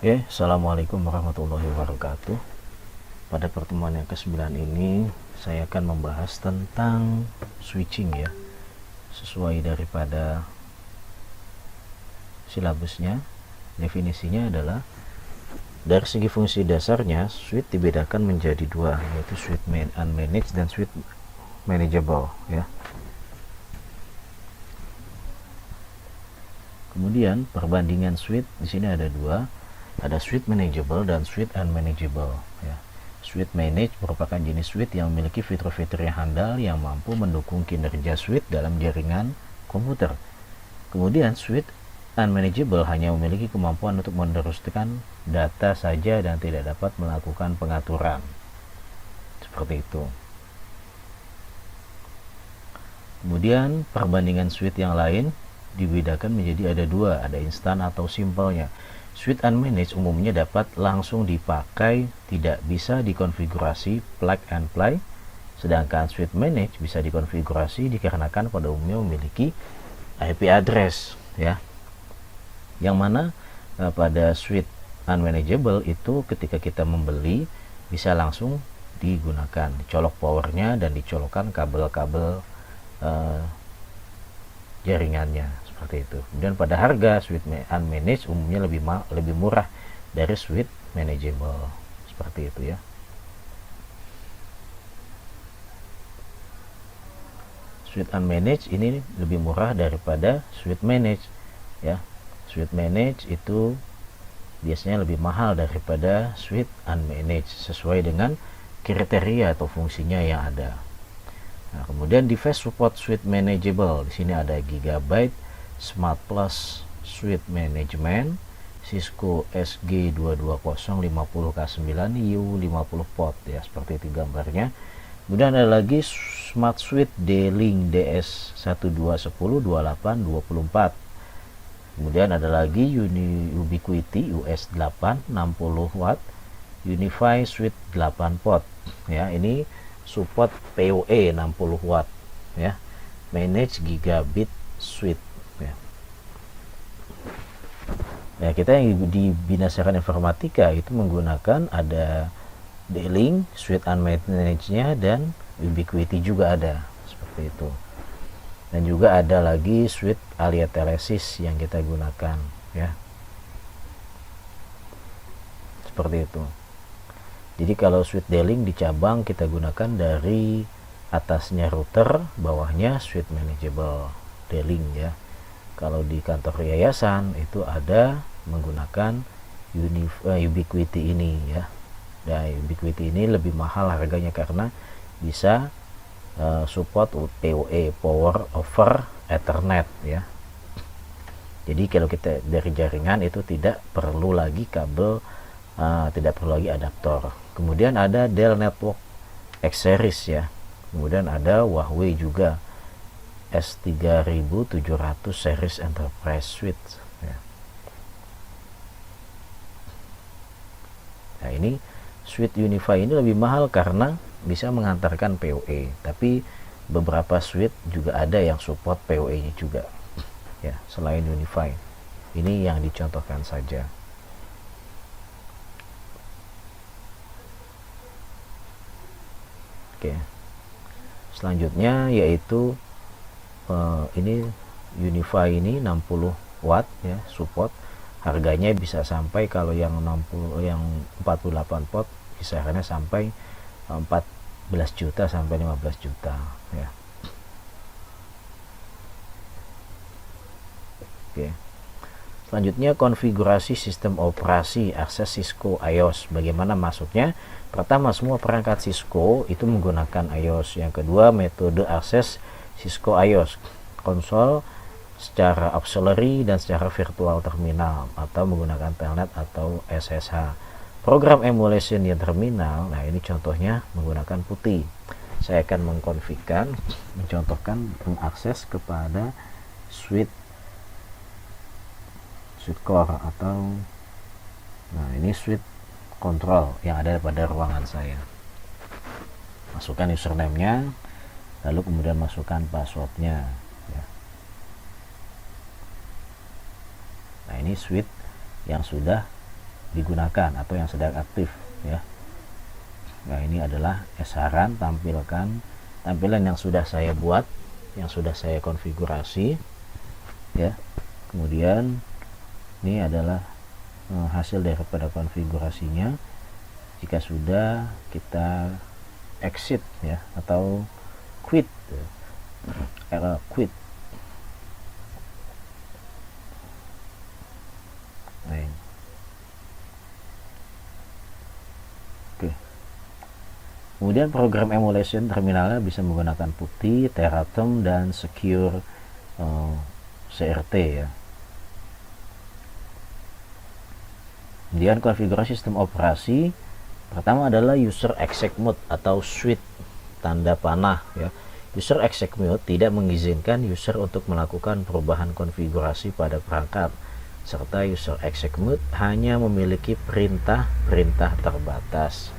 Oke, Assalamualaikum warahmatullahi wabarakatuh. Pada pertemuan yang ke-9 ini saya akan membahas tentang switching ya, sesuai daripada silabusnya. Definisinya adalah dari segi fungsi dasarnya switch dibedakan menjadi dua, yaitu switch unmanaged dan switch manageable ya. Kemudian perbandingan switch di sini ada dua, ada switch manageable dan switch unmanageable ya. Switch managed merupakan jenis switch yang memiliki fitur-fitur yang handal yang mampu mendukung kinerja switch dalam jaringan komputer. Kemudian switch unmanageable hanya memiliki kemampuan untuk meneruskan data saja dan tidak dapat melakukan pengaturan. Seperti itu. Kemudian perbandingan switch yang lain dibedakan menjadi ada dua, ada instan atau simpelnya. Switch unmanaged umumnya dapat langsung dipakai, tidak bisa dikonfigurasi plug and play, sedangkan switch managed bisa dikonfigurasi dikarenakan pada umumnya memiliki IP address ya. Yang mana pada switch unmanageable itu ketika kita membeli bisa langsung digunakan, dicolok powernya dan dicolokkan kabel-kabel jaringannya, seperti itu. Kemudian pada harga switch unmanaged umumnya lebih murah dari switch manageable, seperti itu ya. Switch unmanaged ini lebih murah daripada switch managed ya. Switch managed itu biasanya lebih mahal daripada switch unmanaged sesuai dengan kriteria atau fungsinya yang ada. Nah, kemudian device support switch manageable. Di sini ada Gigabyte Smart Plus Switch Management, Cisco SG22050K9 U50 port ya, seperti itu gambarnya. Kemudian ada lagi Smart Switch D-Link DS12102824. Kemudian ada lagi Ubiquiti US8 60 watt Unify Switch 8 port ya. Ini support PoE 60 watt ya, manage gigabit switch ya. Nah, kita yang di Binasaran Informatika itu menggunakan ada D-Link, switch unmanaged-nya, dan Ubiquiti juga ada, seperti itu. Dan juga ada lagi switch Aliatelesis yang kita gunakan ya, seperti itu. Jadi kalau switch D-Link di cabang kita gunakan dari atasnya router, bawahnya switch manageable D-Link ya. Kalau di kantor yayasan itu ada menggunakan Ubiquiti ini ya. Dan Ubiquiti ini lebih mahal harganya karena bisa support PoE, Power over Ethernet ya. Jadi kalau kita dari jaringan itu tidak perlu lagi kabel, tidak perlu lagi adaptor. Kemudian ada Dell Network X Series ya. Kemudian ada Huawei juga S3700 Series Enterprise Switch ya. Nah, ini switch Unify ini lebih mahal karena bisa mengantarkan PoE, tapi beberapa switch juga ada yang support PoE-nya juga ya, selain Unify. Ini yang dicontohkan saja. Oke. Selanjutnya yaitu ini Unify ini 60 watt ya, support. Harganya bisa sampai kalau yang 48 port kisarannya sampai 14 juta sampai 15 juta ya. Oke. Selanjutnya konfigurasi sistem operasi akses Cisco iOS. Bagaimana masuknya? Pertama, semua perangkat Cisco itu menggunakan iOS. Yang kedua, metode akses Cisco iOS, konsol secara auxiliary dan secara virtual terminal atau menggunakan telnet atau SSH. Program emulation yang terminal, nah ini contohnya menggunakan putih. Saya akan mencontohkan mengakses kepada switch core atau nah ini switch control yang ada pada ruangan saya. Masukkan username-nya, lalu kemudian masukkan password-nya ya. Nah, ini switch yang sudah digunakan atau yang sedang aktif ya. Nah, ini adalah saran tampilan yang sudah saya buat, yang sudah saya konfigurasi ya. Kemudian ini adalah hasil daripada konfigurasinya. Jika sudah, kita exit ya, atau quit quit. Nah, oke. Kemudian program emulation terminalnya bisa menggunakan PuTTY, Teraterm, dan Secure CRT ya. Kemudian konfigurasi sistem operasi pertama adalah user exec mode atau switch tanda panah ya. User exec mode tidak mengizinkan user untuk melakukan perubahan konfigurasi pada perangkat, serta user exec mode hanya memiliki perintah-perintah terbatas.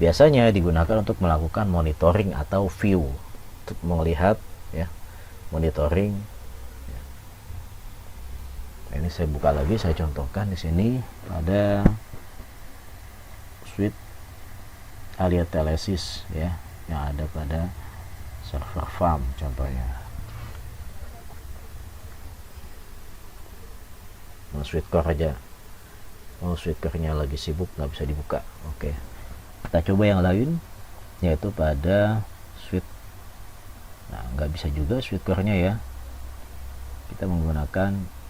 Biasanya digunakan untuk melakukan monitoring atau view, untuk melihat ya, monitoring. Ini saya buka lagi, saya contohkan di sini ada suite Aliatelecsis ya, yang ada pada server farm contohnya. Suite core aja. Suite core-nya lagi sibuk, nggak bisa dibuka. Oke, kita coba yang lain, yaitu pada suite. Nah, nggak bisa juga suite core-nya ya. Kita menggunakan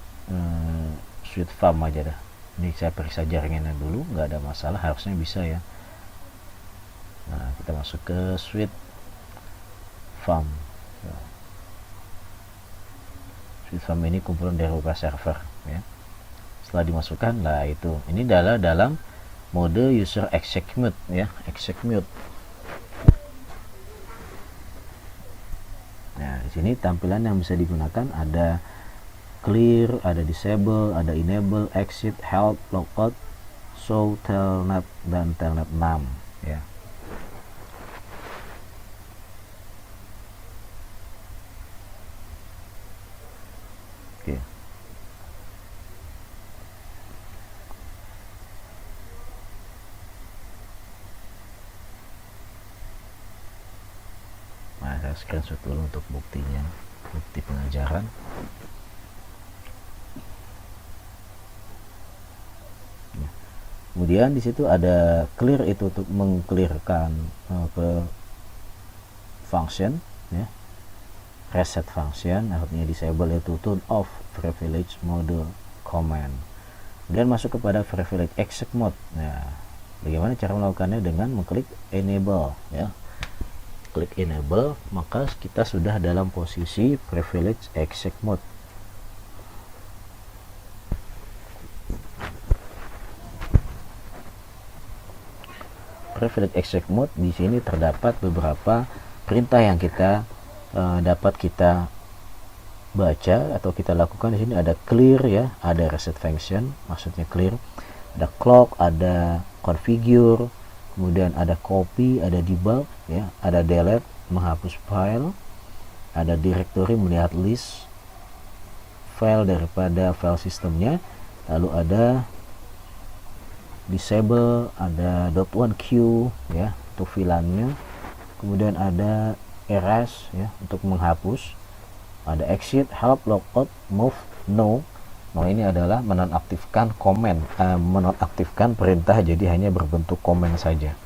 suite farm aja dah. Ini saya periksa jaringannya dulu, nggak ada masalah, harusnya bisa ya. Nah, kita masuk ke suite farm. Suite farm ini kumpulan dari beberapa server ya. Setelah dimasukkan, lah itu ini adalah dalam mode user exec mode ya, exec mode. Nah, di sini tampilan yang bisa digunakan ada clear, ada disable, ada enable, exit, help, logout, show, telnet, dan telnet 6 ya. Oke. Nah, saya screenshot dulu untuk buktinya, bukti pengajaran. Kemudian di situ ada clear, itu untuk mengclearkan ke function ya. Reset function artinya disable, itu turn off privilege mode command. Kemudian masuk kepada privilege exec mode. Nah, bagaimana cara melakukannya? Dengan mengklik enable ya. Klik enable, maka kita sudah dalam posisi privilege exec mode. Privilege exec mode di sini terdapat beberapa perintah yang kita dapat kita baca atau kita lakukan. Di sini ada clear ya, ada reset function, maksudnya clear, ada clock, ada configure, kemudian ada copy, ada debug ya, ada delete, menghapus file, ada directory, melihat list file daripada file sistemnya, lalu ada disable, ada .1q ya untuk filannya, kemudian ada erase ya untuk menghapus, ada exit, help, logout, move, no. Nah, ini adalah menonaktifkan komen, menonaktifkan perintah, jadi hanya berbentuk komen saja.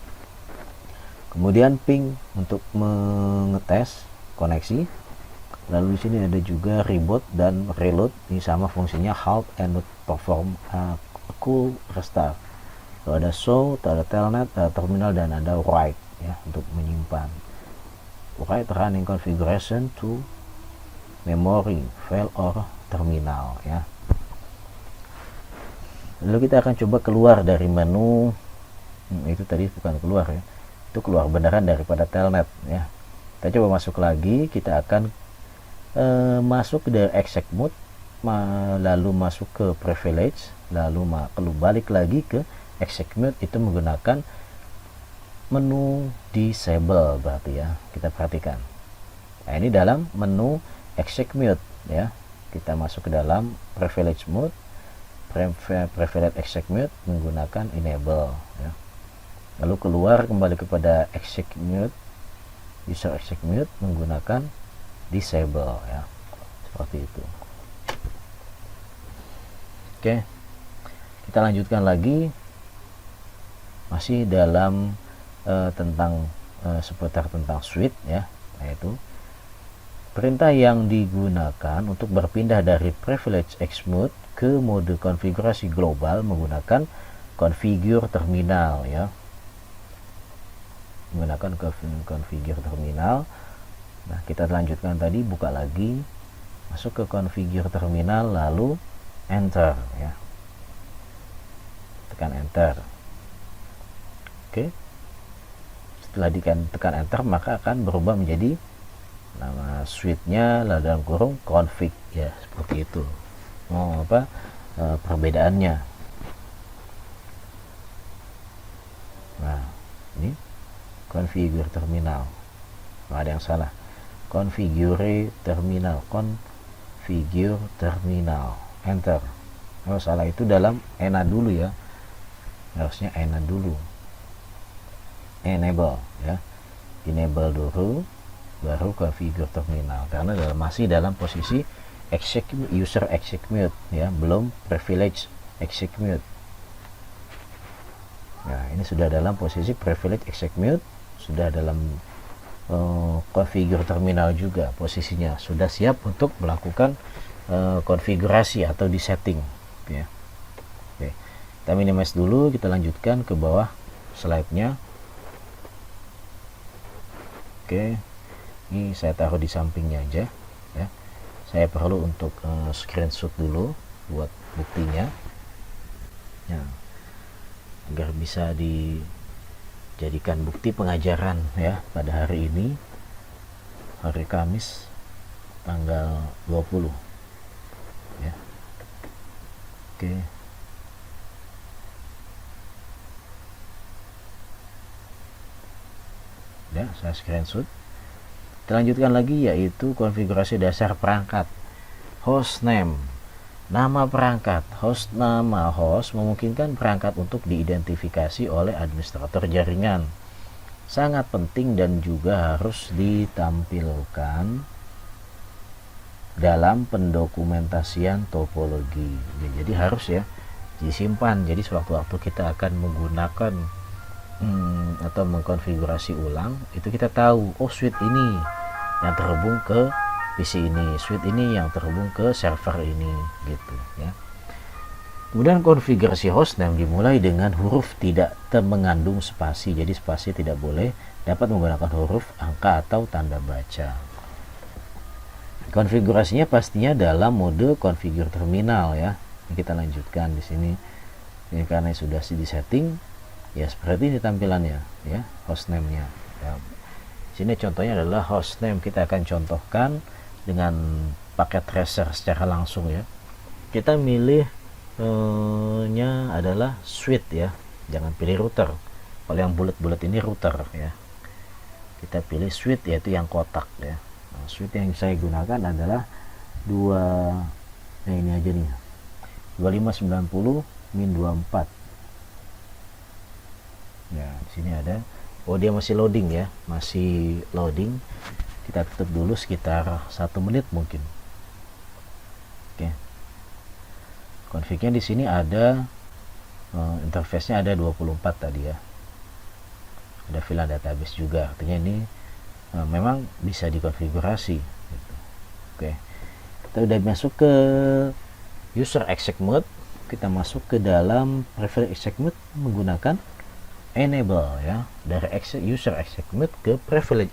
Kemudian ping untuk mengetes koneksi. Lalu di sini ada juga reboot dan reload, ini sama fungsinya halt and perform cool restart. Lalu ada show, ada telnet, ada terminal, dan ada write ya untuk menyimpan. Write running configuration to memory, file, or terminal ya. Lalu kita akan coba keluar dari menu. Itu tadi bukan keluar ya, itu keluar beneran daripada telnet ya. Kita coba masuk lagi, kita akan masuk ke exec mode, lalu masuk ke privilege, lalu balik lagi ke exec mode, itu menggunakan menu disable berarti ya. Kita perhatikan. Nah, ini dalam menu exec mode ya. Kita masuk ke dalam privilege mode, privilege execute menggunakan enable ya. Lalu keluar kembali kepada execute, user execute menggunakan disable ya, seperti itu. Oke, kita lanjutkan lagi masih dalam seputar tentang suite ya, yaitu perintah yang digunakan untuk berpindah dari privilege execute ke mode konfigurasi global menggunakan configure terminal ya, menggunakan configure terminal. Nah, kita lanjutkan tadi, buka lagi, masuk ke configure terminal, lalu enter ya, tekan enter. Oke, setelah tekan enter maka akan berubah menjadi nama suite-nya lalu dalam kurung config ya, seperti itu. Perbedaannya. Nah, ini configure terminal, nggak ada yang salah, configure terminal, enter. Oh, salah, itu dalam ENA dulu ya, harusnya ENA dulu, enable ya, enable dulu baru configure terminal, karena masih dalam posisi user execute ya, belum privilege execute. Nah, ini sudah dalam posisi privilege execute, sudah dalam configure terminal juga posisinya, sudah siap untuk melakukan konfigurasi atau disetting ya. Oke, kita minimize dulu, kita lanjutkan ke bawah slide-nya. Oke, ini saya taruh di sampingnya aja ya, saya perlu untuk screenshot dulu buat buktinya ya, agar bisa dijadikan bukti pengajaran ya pada hari ini, hari Kamis tanggal 20 ya. Oke, ya, saya screenshot. Kita lanjutkan lagi, yaitu konfigurasi dasar perangkat. Hostname, nama perangkat. Nama host memungkinkan perangkat untuk diidentifikasi oleh administrator jaringan. Sangat penting dan juga harus ditampilkan dalam pendokumentasian topologi ya, jadi harus ya disimpan. Jadi sewaktu-waktu kita akan menggunakan atau mengkonfigurasi ulang, itu kita tahu, oh suite ini yang terhubung ke PC ini, suite ini yang terhubung ke server ini gitu ya. Kemudian konfigurasi hostname dimulai dengan huruf tidak mengandung spasi, jadi spasi tidak boleh, dapat menggunakan huruf, angka atau tanda baca. Konfigurasinya pastinya dalam mode configure terminal ya. Kita lanjutkan di sini. Ini karena sudah disetting ya, seperti ini tampilannya ya, hostname-nya. Ya. Sini contohnya adalah hostname, kita akan contohkan dengan paket tracer secara langsung ya. Kita milih nya adalah suite ya, jangan pilih router. Kalau yang bulat-bulat ini router ya. Kita pilih suite, yaitu yang kotak ya. Nah, suite yang saya gunakan adalah ini aja nih, 2590-24 ya. Di sini ada, oh dia masih loading ya, masih loading. Kita tutup dulu sekitar 1 menit mungkin. Oke, config-nya di sini ada interface-nya ada 24 tadi ya, ada VLAN database juga, artinya ini memang bisa dikonfigurasi gitu. Oke, kita udah masuk ke user exec mode, kita masuk ke dalam privilege exec mode menggunakan enable ya, dari user exec mode ke privilege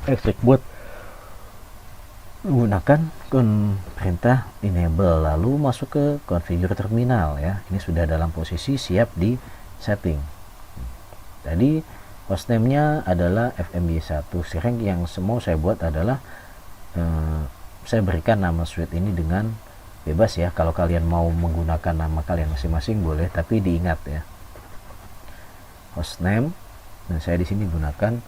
exec mode menggunakan perintah enable, lalu masuk ke configure terminal ya. Ini sudah dalam posisi siap di setting. Tadi hostname-nya adalah FMY1. Sekarang yang mau saya buat adalah saya berikan nama suite ini dengan bebas ya. Kalau kalian mau menggunakan nama kalian masing-masing boleh, tapi diingat ya, hostname. Dan saya di sini gunakan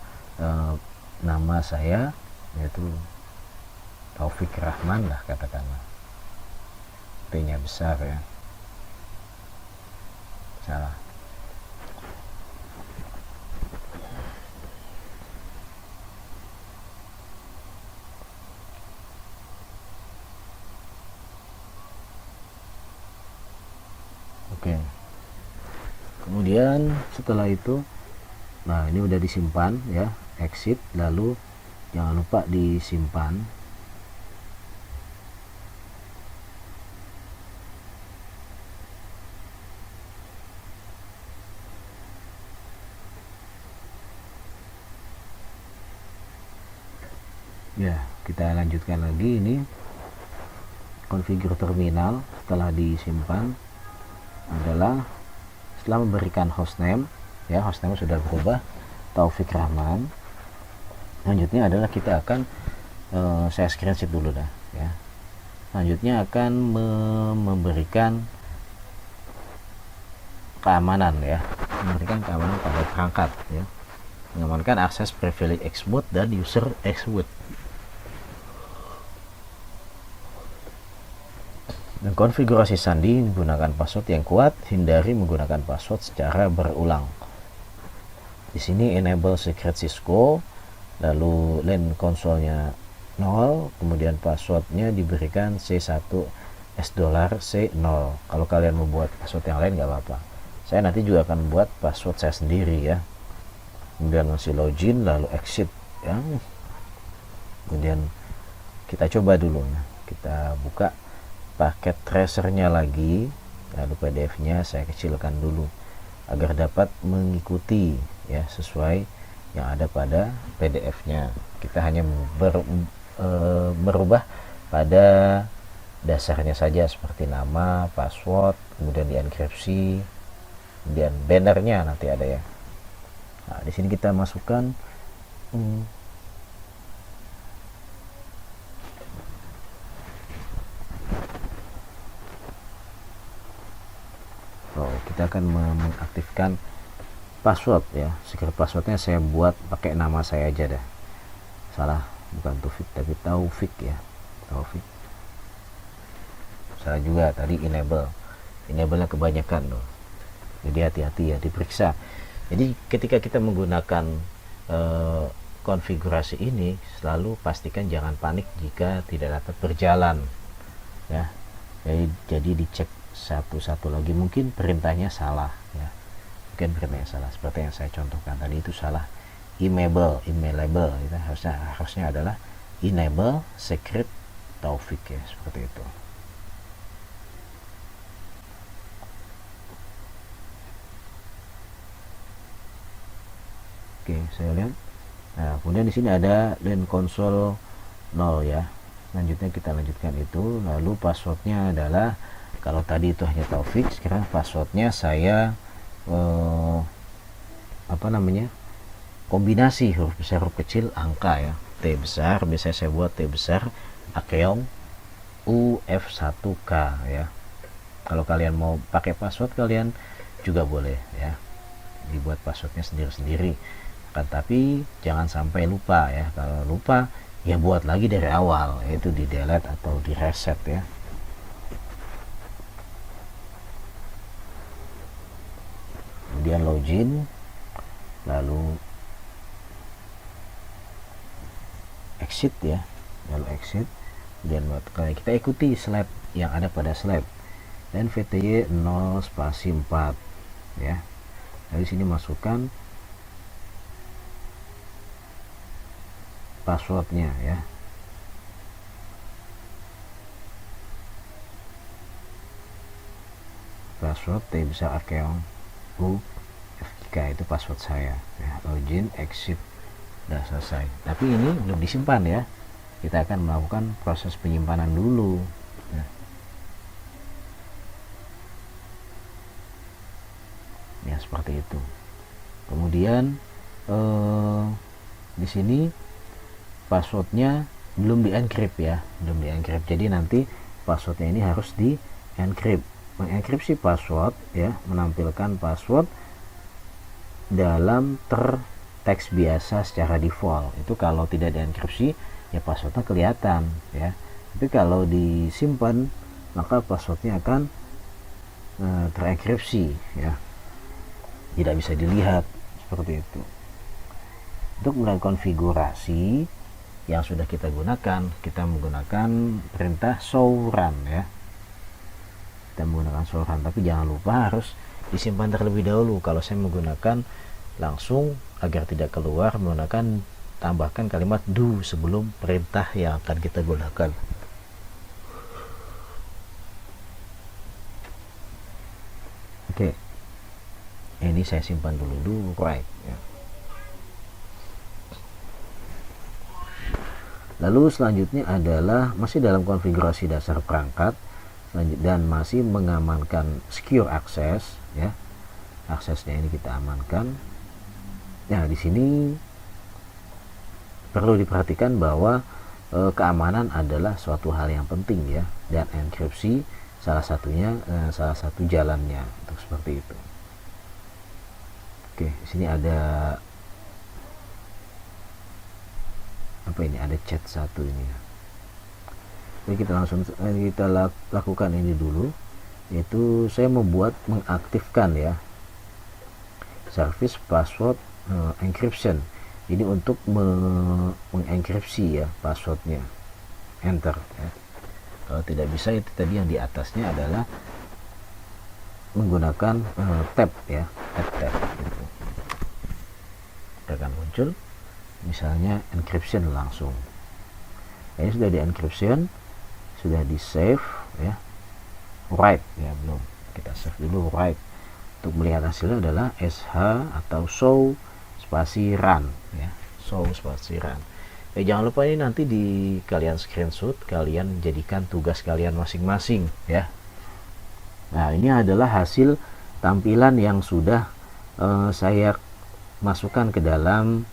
nama saya, yaitu Taufik Rahman lah katakanlah. T nya besar ya, salah. Oke, kemudian setelah itu, nah ini udah disimpan ya, exit, lalu jangan lupa disimpan. Ya, kita lanjutkan lagi. Ini konfigur terminal setelah disimpan adalah setelah memberikan hostname ya, hostname sudah berubah Taufik Rahman. Selanjutnya adalah kita akan saya screenshot dulu dah ya. Selanjutnya akan memberikan keamanan ya, memberikan keamanan pada perangkat ya, mengamankan akses privilege export dan user export. Dan konfigurasi sandi menggunakan password yang kuat, hindari menggunakan password secara berulang. Di sini enable secret Cisco, lalu LAN konsolnya 0, kemudian passwordnya diberikan C1 $C0. Kalau kalian membuat password yang lain nggak apa-apa. Saya nanti juga akan membuat password saya sendiri ya. Kemudian masih login, lalu exit ya. Kemudian kita coba dulu ya. Kita buka paket tracernya lagi, lalu PDF-nya saya kecilkan dulu agar dapat mengikuti ya sesuai yang ada pada PDF-nya. Kita hanya merubah pada dasarnya saja seperti nama, password, kemudian dienkripsi, kemudian bannernya nanti ada ya. Nah, di sini kita masukkan kita akan mengaktifkan password ya. Secret passwordnya saya buat pakai nama saya aja dah. Salah, bukan Taufik tapi Taufik ya, Taufik. Salah juga tadi enable-nya kebanyakan loh. Jadi hati-hati ya, diperiksa. Jadi ketika kita menggunakan konfigurasi ini, selalu pastikan jangan panik jika tidak dapat berjalan ya. Jadi dicek satu-satu lagi, mungkin perintahnya salah ya, mungkin perintahnya salah seperti yang saya contohkan tadi itu salah, emailable itu harusnya adalah enable secret Taufik ya, seperti itu. Oke, saya lihat. Nah, kemudian di sini ada LAN console 0 ya. Selanjutnya kita lanjutkan itu, lalu passwordnya adalah, kalau tadi itu hanya Taufik, sekarang passwordnya saya kombinasi huruf besar huruf kecil angka ya. T besar, biasanya saya buat T besar Akeong UF1K ya. Kalau kalian mau pakai password kalian juga boleh ya, dibuat passwordnya sendiri-sendiri kan, tapi jangan sampai lupa ya. Kalau lupa ya buat lagi dari awal, yaitu di delete atau di reset ya. Kemudian login, lalu exit ya, lalu exit, kemudian kita ikuti slab yang ada pada slab dan VTY 0 spasi 4 ya. Dari sini masukkan passwordnya ya. Password T besar Akeong UFK itu password saya ya. Login, exit, udah selesai. Tapi ini belum disimpan ya, kita akan melakukan proses penyimpanan dulu ya. Ya seperti itu. Kemudian di sini passwordnya belum di encrypt ya, belum di encrypt, jadi nanti passwordnya ini harus di encrypt. Mengenkripsi password ya, menampilkan password dalam teks biasa secara default. Itu kalau tidak dienkripsi ya passwordnya kelihatan ya. Tapi kalau disimpan maka passwordnya akan terenkripsi ya, tidak bisa dilihat seperti itu. Untuk melakukan konfigurasi yang sudah kita gunakan, kita menggunakan perintah show run ya. Kita menggunakan show run, tapi jangan lupa harus disimpan terlebih dahulu. Kalau saya menggunakan langsung agar tidak keluar, menggunakan tambahkan kalimat do sebelum perintah yang akan kita gunakan. Oke, ini saya simpan dulu do right ya. Lalu selanjutnya adalah masih dalam konfigurasi dasar perangkat dan masih mengamankan secure access ya. Aksesnya ini kita amankan. Nah, di sini perlu diperhatikan bahwa keamanan adalah suatu hal yang penting ya, dan enkripsi salah satu jalannya untuk seperti itu. Oke, di sini ada apa ini? Ada chat satu ini ya. Jadi kita langsung lakukan ini dulu, yaitu saya mengaktifkan ya service password encryption. Ini untuk mengenkripsi ya passwordnya. Enter ya. Kalau tidak bisa, itu tadi yang di atasnya adalah menggunakan tab ya, tab gitu. Akan muncul misalnya encryption langsung. Ini sudah di encryption, sudah di save ya, write ya, belum. Kita save dulu write. Untuk melihat hasilnya adalah sh atau show spasi run ya, show spasi run. Jangan lupa ini nanti di kalian screenshot, kalian jadikan tugas kalian masing-masing ya. Nah, ini adalah hasil tampilan yang sudah saya masukkan ke dalam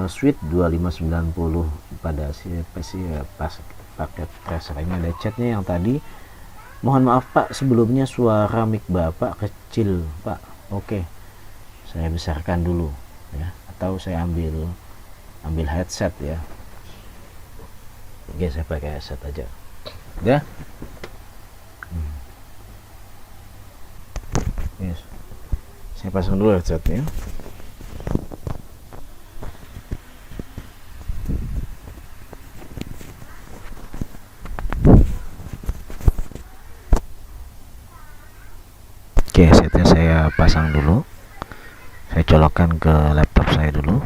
suite 2590 pada paket tracer. Ini ada chatnya yang tadi. Mohon maaf Pak, sebelumnya suara mic Bapak kecil Pak. Oke, saya besarkan dulu ya, atau saya ambil headset ya. Oke, saya pakai headset aja ya. Yes. Saya pasang dulu headsetnya. Oke, headsetnya saya pasang dulu. Saya colokkan ke laptop saya dulu.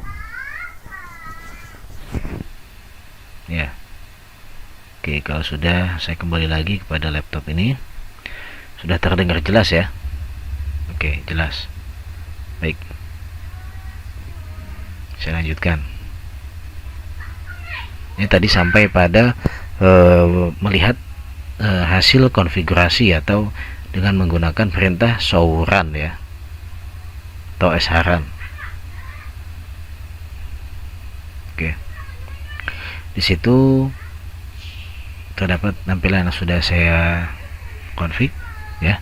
Ya. Oke, kalau sudah, saya kembali lagi kepada laptop ini. Sudah terdengar jelas ya? Oke, jelas. Baik. Saya lanjutkan. Ini tadi sampai pada melihat hasil konfigurasi atau dengan menggunakan perintah show run ya, atau sh-run. Oke. Di situ terdapat tampilan yang sudah saya config ya,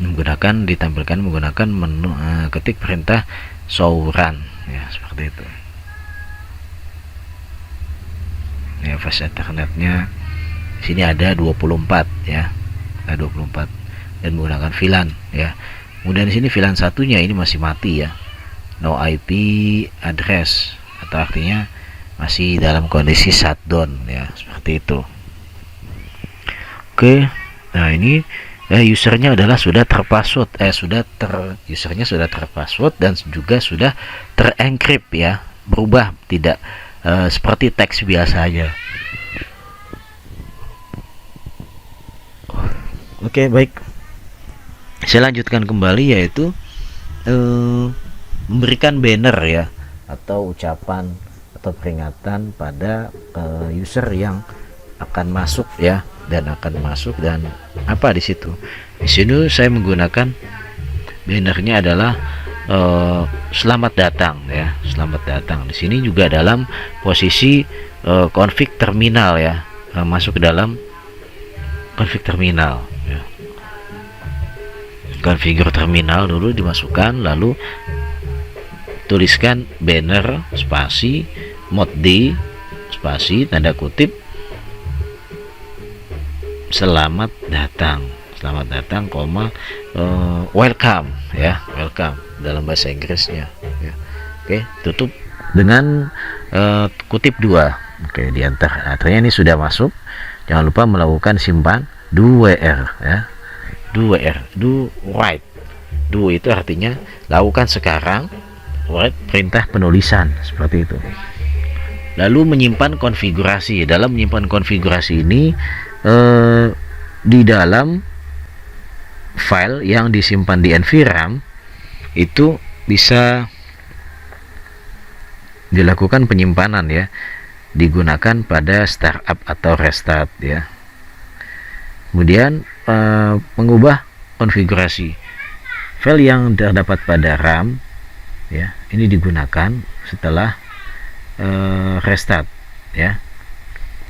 ditampilkan menggunakan menu ketik perintah show run ya, seperti itu ya. Fast Ethernetnya di sini ada 24 ya, ada 24 dan menggunakan VLAN ya. Kemudian di sini VLAN satunya ini masih mati ya, no IP address, atau artinya masih dalam kondisi shutdown ya, seperti itu. Oke, nah ini usernya adalah sudah terpassword, usernya sudah terpassword dan juga sudah terencrypt ya, berubah tidak seperti teks biasa aja. Oke, baik. Saya lanjutkan kembali, yaitu memberikan banner ya, atau ucapan atau peringatan pada user yang akan masuk ya, dan apa di situ. Di sini saya menggunakan bannernya adalah selamat datang ya, selamat datang. Di sini juga dalam posisi config terminal ya, masuk ke dalam config terminal ya. Configure terminal dulu dimasukkan, lalu tuliskan banner spasi mod D spasi tanda kutip selamat datang, welcome ya, welcome dalam bahasa Inggrisnya ya. Oke, tutup dengan kutip 2. Oke, di enter. Artinya ini sudah masuk. Jangan lupa melakukan simpan do wr ya. Do wr, do right. Do itu artinya lakukan sekarang, right perintah penulisan seperti itu. Lalu menyimpan konfigurasi. Dalam menyimpan konfigurasi ini di dalam file yang disimpan di NVRAM itu bisa dilakukan penyimpanan ya, digunakan pada startup atau restart ya. Kemudian mengubah konfigurasi file yang terdapat pada RAM ya, ini digunakan setelah restart ya.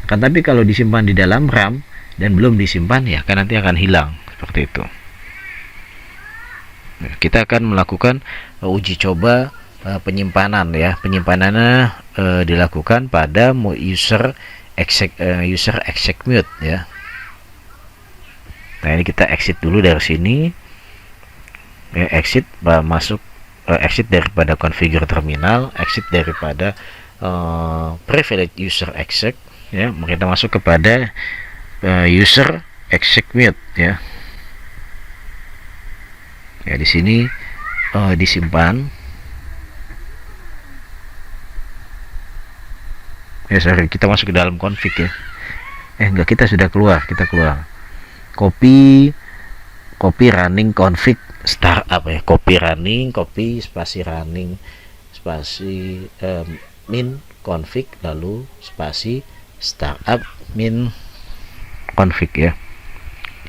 Kan tapi kalau disimpan di dalam RAM dan belum disimpan ya kan nanti akan hilang seperti itu. Nah, kita akan melakukan uji coba penyimpanan ya. Penyimpanannya dilakukan pada user execute ya. Nah, ini kita exit dulu dari sini ya, exit masuk exit daripada configure terminal, exit daripada privilege user exec ya, kita masuk kepada user execute ya. Ya, di sini disimpan. Ya, sorry, kita masuk ke dalam config ya. Enggak, kita sudah keluar, kita keluar. Copy running config startup ya. Copy running, copy spasi running, spasi min config, lalu spasi startup min config ya.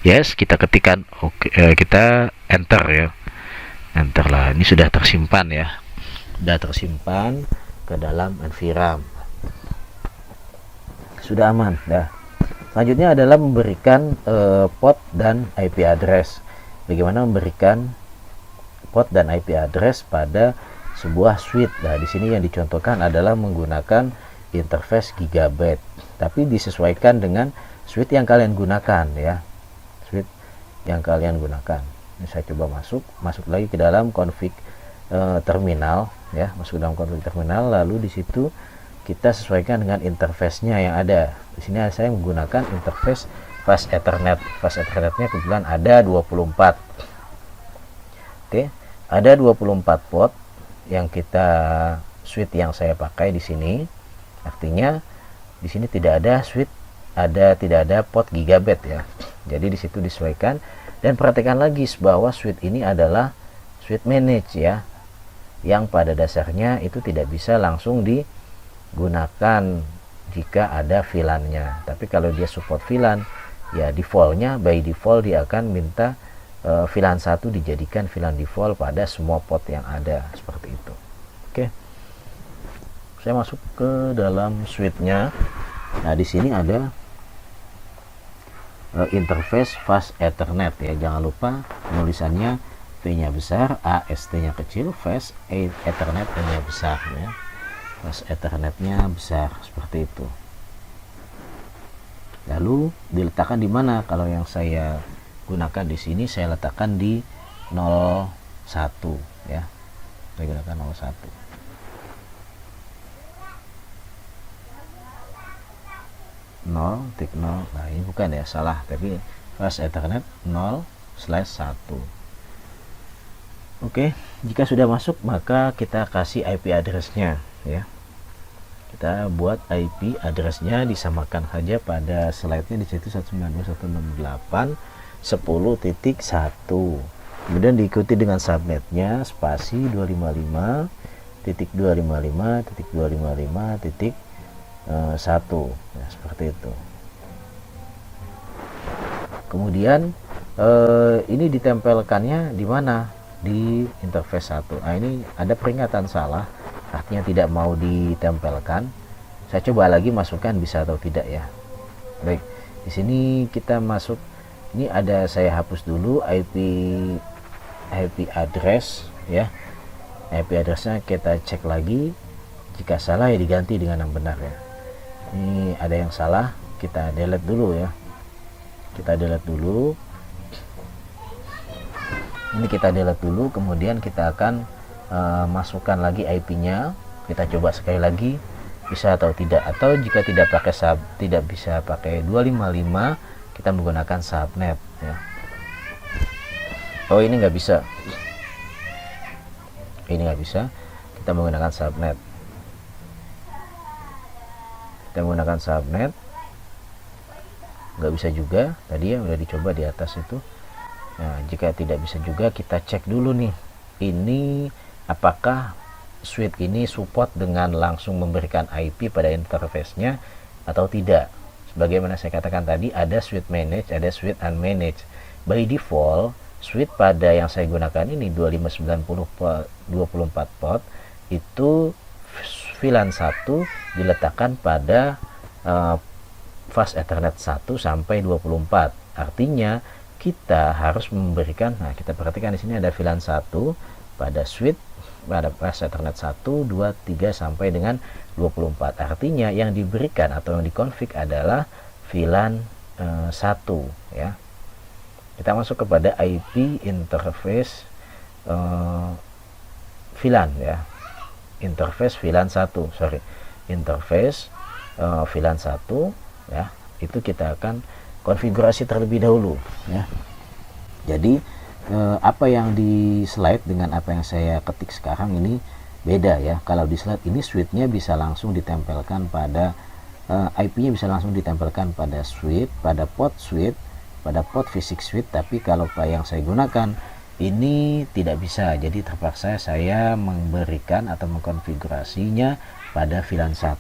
Yes, kita ketikkan oke, kita enter ya. Enter lah. Ini sudah tersimpan ya. Sudah tersimpan ke dalam NVRAM. Sudah aman dah. Selanjutnya adalah memberikan port dan IP address. Bagaimana memberikan port dan IP address pada sebuah switch. Nah, di sini yang dicontohkan adalah menggunakan interface Gigabit, tapi disesuaikan dengan switch yang kalian gunakan ya. Switch yang kalian gunakan. Ini saya coba masuk lagi ke dalam config terminal ya, masuk dalam config terminal, lalu di situ kita sesuaikan dengan interface-nya yang ada. Di sini saya menggunakan interface fast Ethernet. Fast Ethernet-nya kebetulan ada 24. Oke, ada 24 port yang kita switch yang saya pakai di sini. Artinya di sini tidak ada switch, tidak ada port gigabit ya. Jadi di situ disesuaikan, dan perhatikan lagi bahwa switch ini adalah switch manage ya, yang pada dasarnya itu tidak bisa langsung digunakan jika ada VLAN-nya. Tapi kalau dia support VLAN ya, defaultnya by default dia akan minta VLAN 1 dijadikan VLAN default pada semua port yang ada seperti itu. Oke, saya masuk ke dalam switch-nya. Nah, di sini ada interface fast Ethernet ya. Jangan lupa penulisannya V-nya besar, AST-nya kecil, fast Ethernet N-nya besar ya. Fast Ethernet-nya besar seperti itu. Lalu diletakkan di mana? Kalau yang saya gunakan di sini saya letakkan di 01 ya. Saya gunakan 01. Nah, ini bukan ya, salah, tapi fast Ethernet 0/1. Oke, jika sudah masuk maka kita kasih IP address-nya ya. Kita buat IP address-nya, disamakan saja pada slide-nya di situ 192.168.10.1. Kemudian diikuti dengan subnet-nya spasi 255.255.255.1 ya, seperti itu. Kemudian ini ditempelkannya di mana? Di interface 1. Nah, ini ada peringatan salah, artinya tidak mau ditempelkan. Saya coba lagi masukkan bisa atau tidak ya. Baik, di sini kita masuk. Ini ada, saya hapus dulu IP address ya. IP addressnya kita cek lagi. Jika salah ya diganti dengan yang benar ya. Ini ada yang salah, kita delete dulu ya. Kita delete dulu. Ini kita delete dulu, kemudian kita akan masukkan lagi IP-nya. Kita coba sekali lagi bisa atau tidak, atau jika tidak pakai tidak bisa pakai 255, kita menggunakan subnet ya. Oh, ini nggak bisa, ini nggak bisa, kita menggunakan subnet. Kita menggunakan subnet, nggak bisa juga tadi ya, udah dicoba di atas itu. Nah, jika tidak bisa juga, kita cek dulu nih, ini apakah suite ini support dengan langsung memberikan IP pada interface-nya atau tidak. Sebagaimana saya katakan tadi, ada suite manage, ada suite unmanaged. By default, suite pada yang saya gunakan ini 2590 24 port itu VLAN 1 diletakkan pada fast Ethernet 1 sampai 24. Artinya kita harus memberikan, nah kita perhatikan di sini ada VLAN 1 pada suite pada fast Ethernet 1, 2, 3 sampai dengan 24. Artinya yang diberikan atau yang dikonfig adalah VLAN 1 ya. Kita masuk kepada IP interface VLAN ya. Interface VLAN 1, interface VLAN 1 ya. Itu kita akan konfigurasi terlebih dahulu ya. Jadi apa yang di slide dengan apa yang saya ketik sekarang ini beda ya. Kalau di slide ini suite-nya bisa langsung ditempelkan pada IP-nya bisa langsung ditempelkan pada suite, pada port suite, pada port fisik suite. Tapi kalau yang saya gunakan ini tidak bisa, jadi terpaksa saya memberikan atau mengkonfigurasinya pada VLAN 1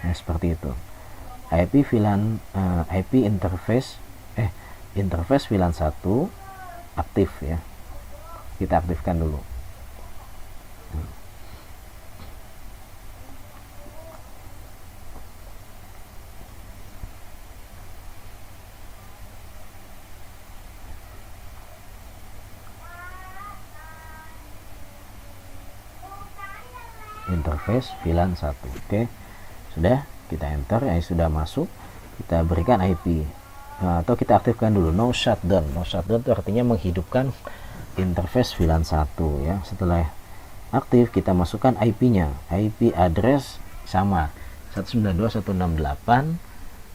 nah, seperti itu. IP VLAN IP interface interface VLAN 1 aktif ya, kita aktifkan dulu. Interface VLAN 1, oke, sudah kita enter ya, sudah masuk. Kita berikan IP. Nah, atau kita aktifkan dulu no shutdown. No shutdown itu artinya menghidupkan interface VLAN 1 ya. Setelah aktif, kita masukkan IP-nya. IP address sama 192.168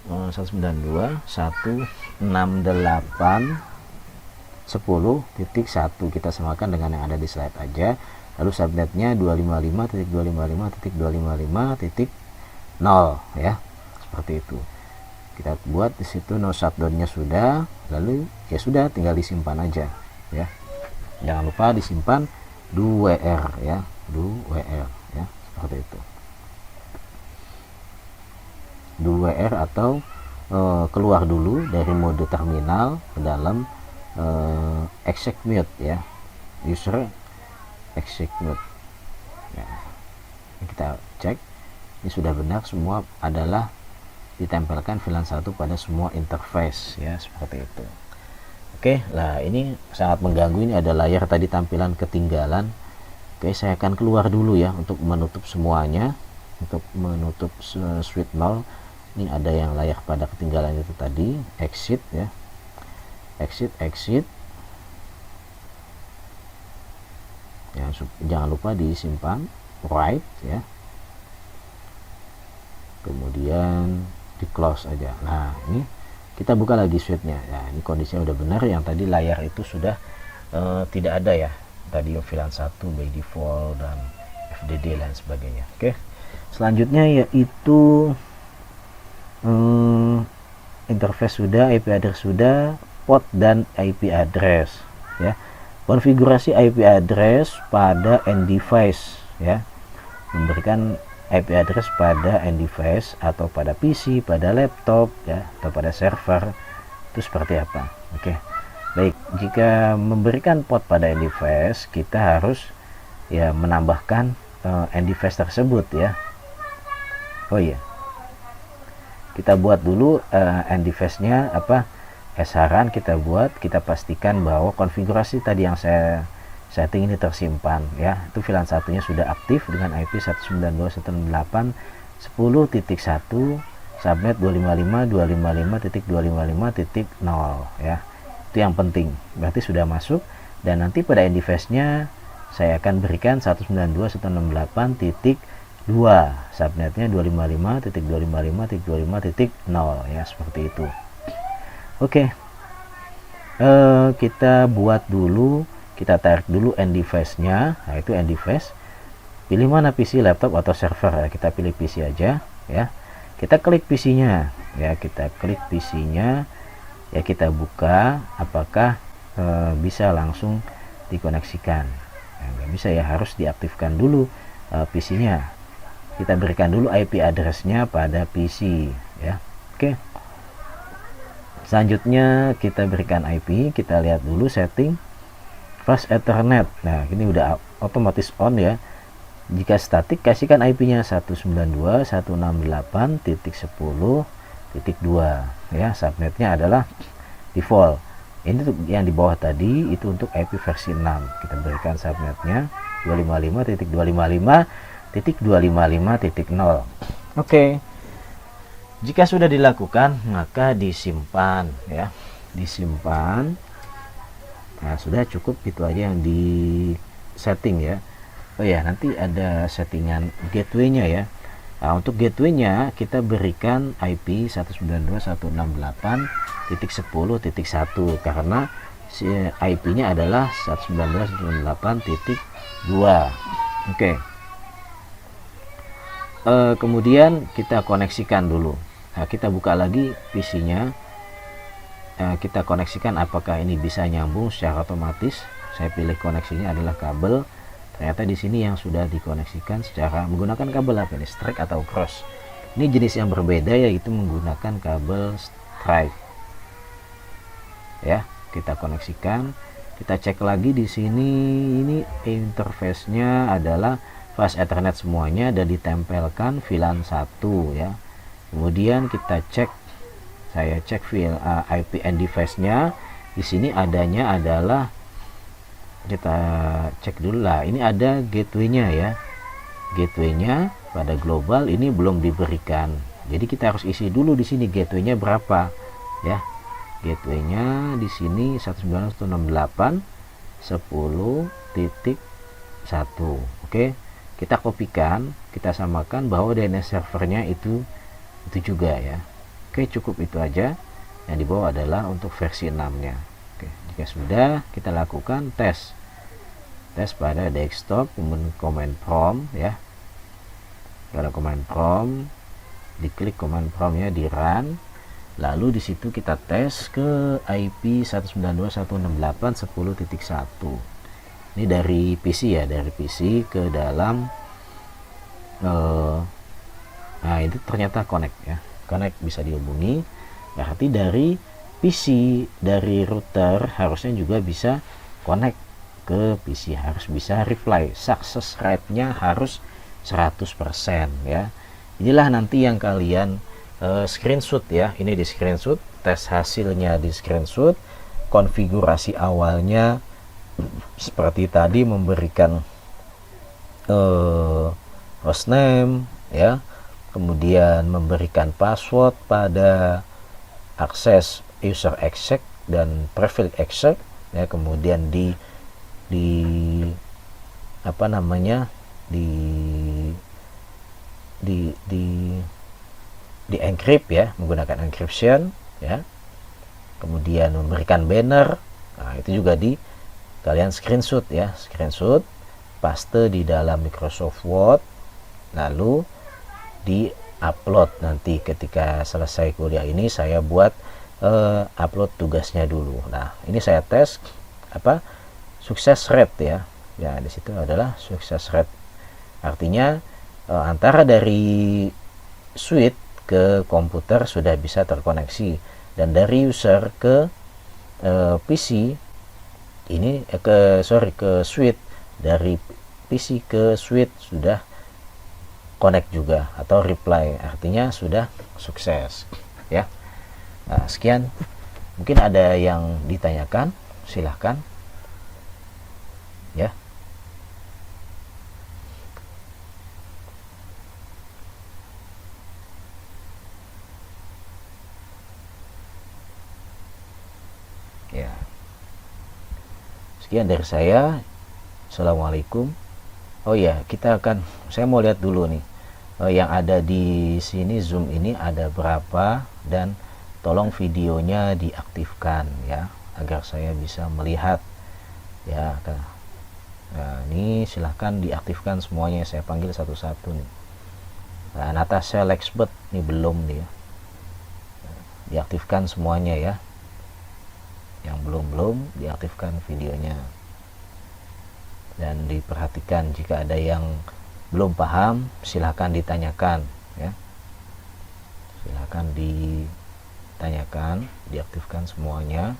192.168.10.1. Kita samakan dengan yang ada di slide aja. Lalu subnetnya 255.255.255.0 ya. Seperti itu. Kita buat di situ no shutdown-nya sudah, lalu ya sudah, tinggal disimpan aja ya. Jangan lupa disimpan do.wr ya, do.wr ya, seperti itu. Do.wr atau keluar dulu dari mode terminal ke dalam execute ya, user execute ya. Kita cek ini sudah benar, semua adalah ditempelkan VLAN 1 pada semua interface ya, seperti itu. Oke, lah ini sangat mengganggu, ini ada layar tadi tampilan ketinggalan. Oke, saya akan keluar dulu ya untuk menutup semuanya, untuk menutup suite 0. Ini ada yang layar pada ketinggalan itu tadi, exit ya, exit ya, jangan lupa disimpan right ya, kemudian di close aja. Nah, ini kita buka lagi suite-nya. Nah, ini kondisinya udah benar, yang tadi layar itu sudah tidak ada ya. Tadi VLAN 1 by default dan FDD dan sebagainya. Oke. Selanjutnya yaitu interface sudah, IP address sudah, port dan IP address ya. Konfigurasi IP address pada end device ya. Memberikan IP address pada end device atau pada PC, pada laptop ya, atau pada server itu seperti apa. Oke. Baik, jika memberikan port pada end device, kita harus ya menambahkan end device tersebut ya. Oh iya. Kita buat dulu end device-nya apa? Saran kita buat, kita pastikan bahwa konfigurasi tadi yang saya setting ini tersimpan ya. Itu VLAN satunya sudah aktif dengan IP 192.168.10.1 subnet 255.255.255.0 ya. Itu yang penting, berarti sudah masuk. Dan nanti pada end device-nya saya akan berikan 192.168.2, subnetnya 255.255.255.0 ya, seperti itu. Oke. Kita buat dulu, kita tarik dulu end device-nya. Nah, itu end device. Pilih mana, PC, laptop atau server ya. Kita pilih PC aja ya. Kita klik PC-nya ya, kita klik PC-nya ya, kita buka apakah bisa langsung dikoneksikan. Nggak bisa ya, harus diaktifkan dulu PC-nya. Kita berikan dulu IP address-nya pada PC ya. Oke. Selanjutnya kita berikan IP, kita lihat dulu setting fast Ethernet. Nah, ini udah otomatis on ya. Jika statik, kasihkan IP-nya 192.168.10.2 ya. Subnetnya adalah default. Ini tuh yang di bawah tadi itu untuk IP versi 6. Kita berikan subnetnya 255.255.255.0. Oke. Jika sudah dilakukan, maka disimpan ya. Disimpan. Nah, sudah cukup itu aja yang di setting ya. Oh ya, nanti ada settingan gateway-nya ya. Nah, untuk gateway-nya kita berikan IP 192.168.10.1 karena si IP-nya adalah 192.168.2. Oke. Kemudian kita koneksikan dulu. Nah, kita buka lagi PC-nya. Kita koneksikan apakah ini bisa nyambung secara otomatis. Saya pilih koneksinya adalah kabel. Ternyata di sini yang sudah dikoneksikan secara menggunakan kabel apa ini, strike atau cross. Ini jenis yang berbeda, yaitu menggunakan kabel strike. Ya, kita koneksikan. Kita cek lagi di sini, ini interface-nya adalah fast Ethernet semuanya dan ditempelkan VLAN 1 ya. Kemudian kita cek, saya cek IP end device-nya. Di sini adanya adalah, kita cek dulu lah, ini ada gateway-nya ya. Gateway-nya pada global ini belum diberikan, jadi kita harus isi dulu di sini gateway-nya berapa ya. Gateway-nya di sini 192.168.10.1. Oke, kita kopikan, kita samakan bahwa DNS servernya itu juga ya. Oke, cukup itu aja. Yang di bawah adalah untuk versi 6-nya. Oke, jika sudah, kita lakukan tes pada desktop, kemudian command prompt ya. Pada command prompt, diklik command prompt-nya, di run, lalu di situ kita tes ke IP 192.168.10.1. Ini dari PC ya, dari PC ke dalam nah itu ternyata connect ya, connect, bisa dihubungi. Berarti dari PC, dari router harusnya juga bisa connect ke PC, harus bisa reply, success rate-nya harus 100% ya. Inilah nanti yang kalian screenshot ya. Ini di screenshot, tes hasilnya di screenshot, konfigurasi awalnya seperti tadi, memberikan hostname ya, kemudian memberikan password pada akses user exec dan privilege exec ya, kemudian di apa namanya, di encrypt ya, menggunakan encryption ya, kemudian memberikan banner. Nah, itu juga di kalian screenshot ya, screenshot, paste di dalam Microsoft Word, lalu di upload. Nanti ketika selesai kuliah ini saya buat upload tugasnya dulu. Nah, ini saya tes apa, sukses rate ya. Ya, di situ adalah sukses rate. Artinya antara dari switch ke komputer sudah bisa terkoneksi, dan dari user ke PC ini ke switch, dari PC ke switch sudah connect juga atau reply, artinya sudah sukses ya. Nah, sekian, mungkin ada yang ditanyakan, silahkan ya. Ya, sekian dari saya. Assalamualaikum. Oh ya, saya mau lihat dulu nih, yang ada di sini Zoom ini ada berapa, dan tolong videonya diaktifkan ya, agar saya bisa melihat ya. Nah, ini silahkan diaktifkan semuanya, saya panggil satu-satu nih. Nah, Natasha Lexbert nih belum nih ya. Diaktifkan semuanya ya. Yang belum diaktifkan videonya. Dan diperhatikan jika ada yang belum paham, silahkan ditanyakan ya. Silahkan ditanyakan, diaktifkan semuanya.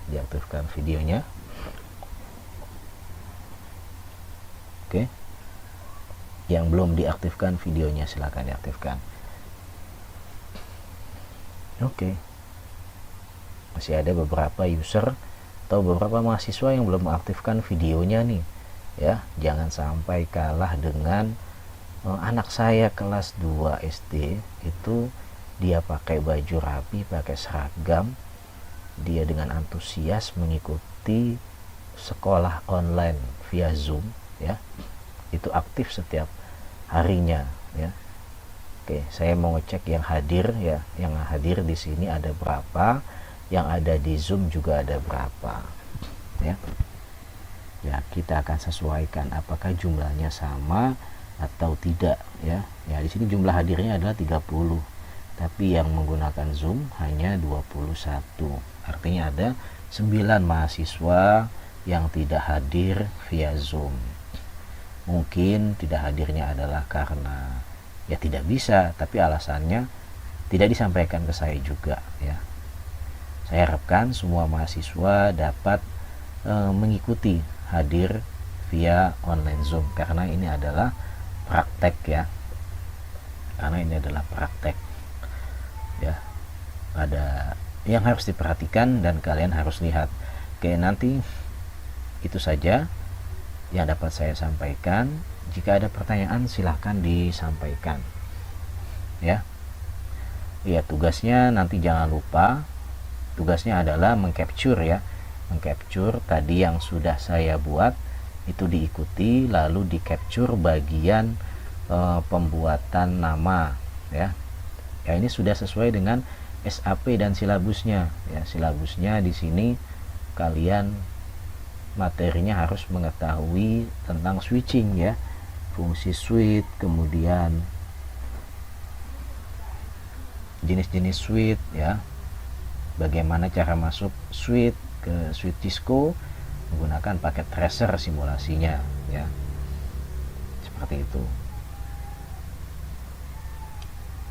Diaktifkan videonya. Oke. Yang belum diaktifkan videonya silahkan diaktifkan. Oke. Masih ada beberapa user atau beberapa mahasiswa yang belum mengaktifkan videonya nih ya. Jangan sampai kalah dengan anak saya kelas 2 SD. Itu dia pakai baju rapi, pakai seragam, dia dengan antusias mengikuti sekolah online via Zoom ya. Itu aktif setiap harinya ya. Oke, saya mau ngecek yang hadir ya. Yang hadir di sini ada berapa, yang ada di Zoom juga ada berapa ya. Ya, kita akan sesuaikan apakah jumlahnya sama atau tidak ya. Ya, di sini jumlah hadirnya adalah 30. Tapi yang menggunakan Zoom hanya 21. Artinya ada 9 mahasiswa yang tidak hadir via Zoom. Mungkin tidak hadirnya adalah karena ya tidak bisa, tapi alasannya tidak disampaikan ke saya juga ya. Saya harapkan semua mahasiswa dapat mengikuti hadir via online Zoom, karena ini adalah praktek ya. Karena ini adalah praktek ya. Ada yang harus diperhatikan dan kalian harus lihat. Oke, nanti itu saja yang dapat saya sampaikan. Jika ada pertanyaan silahkan disampaikan ya. Ya, tugasnya nanti jangan lupa, tugasnya adalah mengcapture ya. Mengcapture tadi yang sudah saya buat itu diikuti, lalu di capture bagian pembuatan nama ya. Ya, ini sudah sesuai dengan SAP dan silabusnya ya. Silabusnya di sini kalian materinya harus mengetahui tentang switching ya, fungsi switch, kemudian jenis-jenis switch ya, bagaimana cara masuk switch ke switch Cisco menggunakan paket tracer simulasinya ya, seperti itu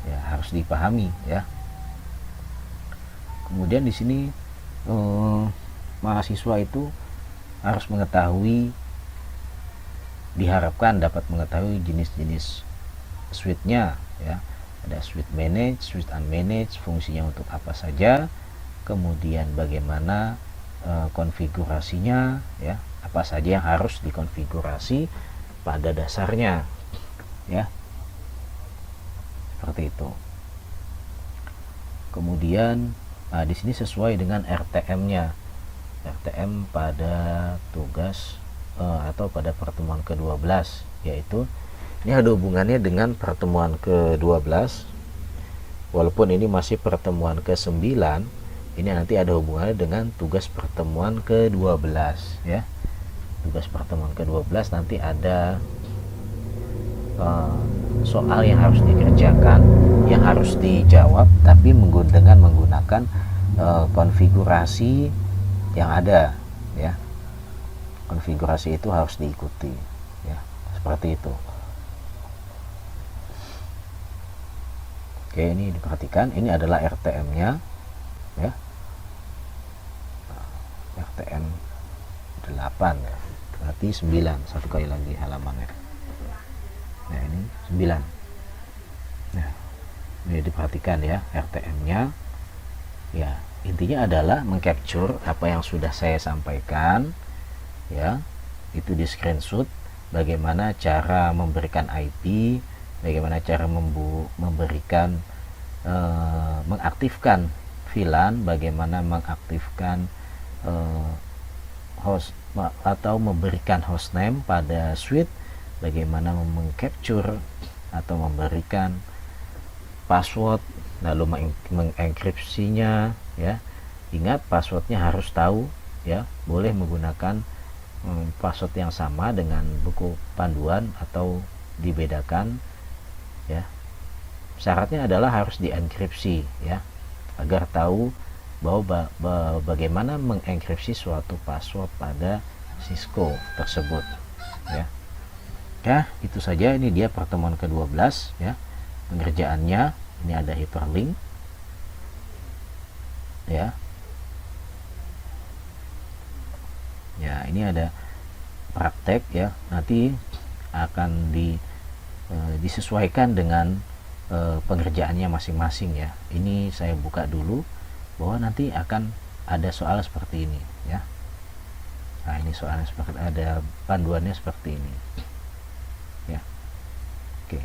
ya, harus dipahami ya. Kemudian di sini mahasiswa itu harus mengetahui, diharapkan dapat mengetahui jenis-jenis switch-nya ya. Ada switch manage, switch unmanage, fungsinya untuk apa saja, kemudian bagaimana konfigurasinya ya, apa saja yang harus dikonfigurasi pada dasarnya ya, seperti itu. Kemudian di sini sesuai dengan RTM-nya, RTM pada tugas atau pada pertemuan ke-12, yaitu ini ada hubungannya dengan pertemuan ke-12, walaupun ini masih pertemuan ke-9, ini nanti ada hubungannya dengan tugas pertemuan ke-12 ya. Tugas pertemuan ke-12 nanti ada soal yang harus dikerjakan, yang harus dijawab, tapi dengan menggunakan konfigurasi yang ada ya. Konfigurasi itu harus diikuti ya, seperti itu. Oke, ini diperhatikan, ini adalah RTM-nya ya. RTM 8 ya. Berarti 9, satu kali lagi halamannya. Nah, ini 9. Nah, ini diperhatikan ya RTM-nya. Ya, intinya adalah mengcapture apa yang sudah saya sampaikan ya. Itu di screenshot, bagaimana cara memberikan IP, bagaimana cara memberikan mengaktifkan VLAN, bagaimana mengaktifkan host atau memberikan hostname pada switch, bagaimana mengcapture atau memberikan password, lalu mengenkripsinya ya. Ingat, passwordnya harus tahu ya, boleh menggunakan password yang sama dengan buku panduan atau dibedakan ya. Syaratnya adalah harus dienkripsi ya, agar tahu bahwa bagaimana mengenkripsi suatu password pada Cisco tersebut ya. Ya, itu saja. Ini dia pertemuan ke-12 ya. Pengerjaannya ini ada hyperlink ya. Ya, ini ada praktek ya. Nanti akan disesuaikan dengan pengerjaannya masing-masing ya. Ini saya buka dulu bahwa nanti akan ada soal seperti ini ya. Nah, ini soalnya seperti, ada panduannya seperti ini ya. Oke.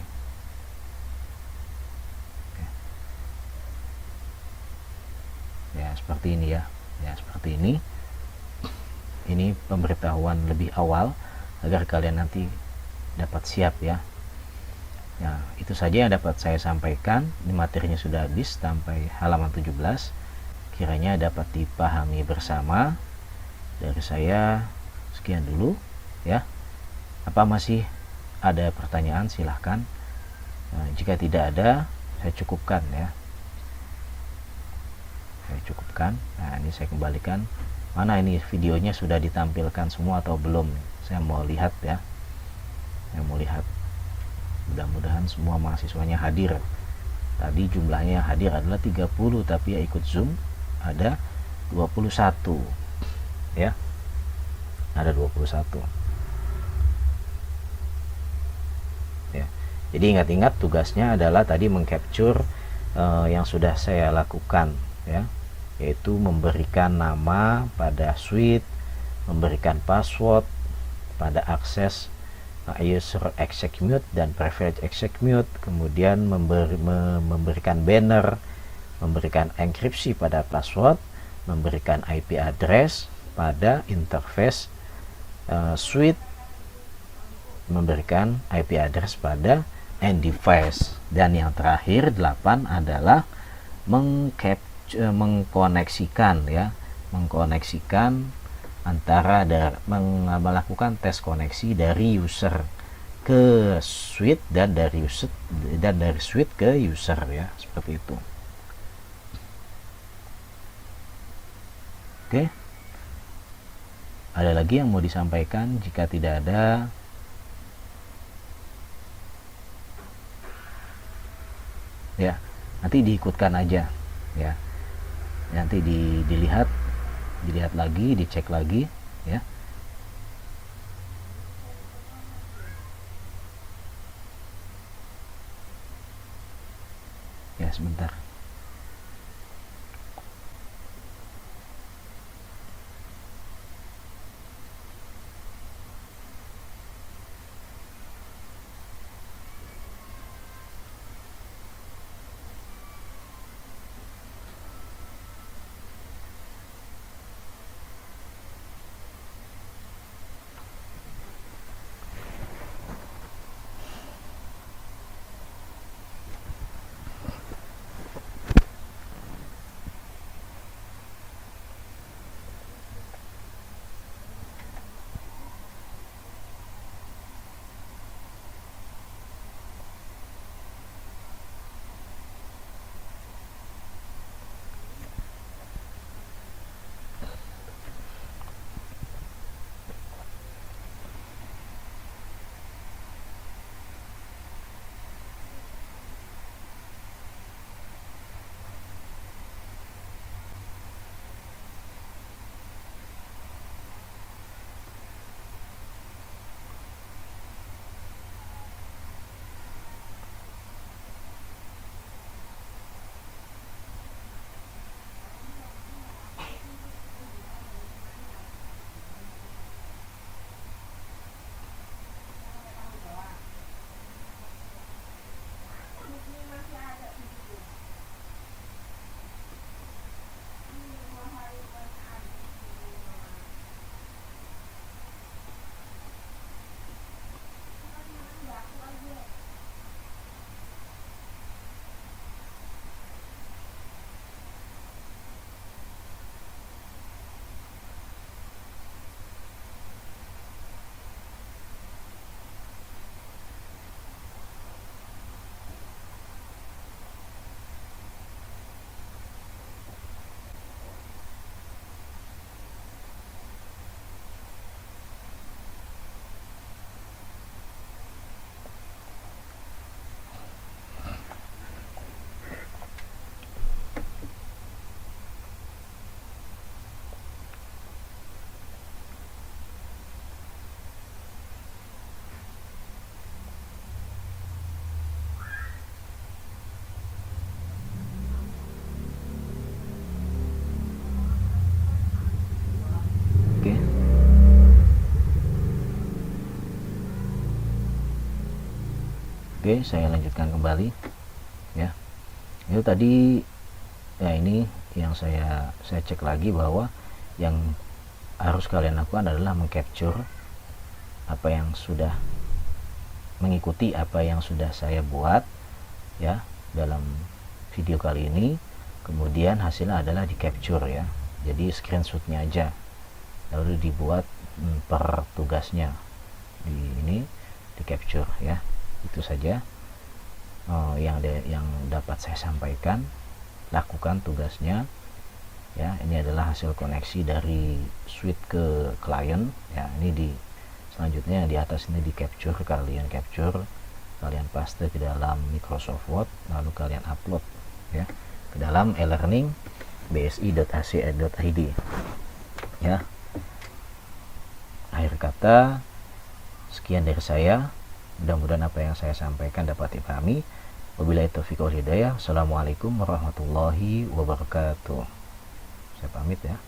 Ya, seperti ini ya. Ya, seperti ini. Ini pemberitahuan lebih awal agar kalian nanti dapat siap ya. Ya, itu saja yang dapat saya sampaikan. Ini materinya sudah habis sampai halaman 17. Kiranya dapat dipahami bersama. Dari saya sekian dulu ya. Apa masih ada pertanyaan, silahkan. Jika tidak ada, saya cukupkan ya. Saya cukupkan. Nah, ini saya kembalikan. Mana ini videonya sudah ditampilkan semua atau belum? Saya mau lihat ya. Saya mau lihat. Mudah-mudahan semua mahasiswanya hadir. Tadi jumlahnya yang hadir adalah 30, tapi ya ikut Zoom ada 21 ya. Ada 21 ya. Jadi ingat-ingat, tugasnya adalah tadi mengcapture yang sudah saya lakukan ya, yaitu memberikan nama pada switch, memberikan password pada akses user execute dan privilege execute, kemudian memberikan banner, memberikan enkripsi pada password, memberikan IP address pada interface switch, memberikan IP address pada end device, dan yang terakhir 8 adalah mengkoneksikan ya, mengkoneksikan antara melakukan tes koneksi dari user ke switch dan dari switch ke user ya, seperti itu. Oke, ada lagi yang mau disampaikan? Jika tidak ada, ya nanti diikutkan aja ya, nanti dilihat lagi, dicek lagi ya. Ya, sebentar. Oke, saya lanjutkan kembali ya. Itu tadi ya, ini yang saya cek lagi bahwa yang harus kalian lakukan adalah mengcapture apa yang sudah, mengikuti apa yang sudah saya buat ya dalam video kali ini, kemudian hasilnya adalah di capture ya, jadi screenshotnya aja lalu dibuat per tugasnya di ini, di capture ya. Itu saja yang dapat saya sampaikan. Lakukan tugasnya ya. Ini adalah hasil koneksi dari switch ke klien ya. Ini di selanjutnya yang di atas ini di capture, kalian paste ke dalam Microsoft Word, lalu kalian upload ya ke dalam e-learning bsi.ac.id ya. Akhir kata, sekian dari saya. Mudah-mudahan apa yang saya sampaikan dapat dipahami. Wabillahi taufiq wal hidayah. Assalamualaikum warahmatullahi wabarakatuh. Saya pamit ya.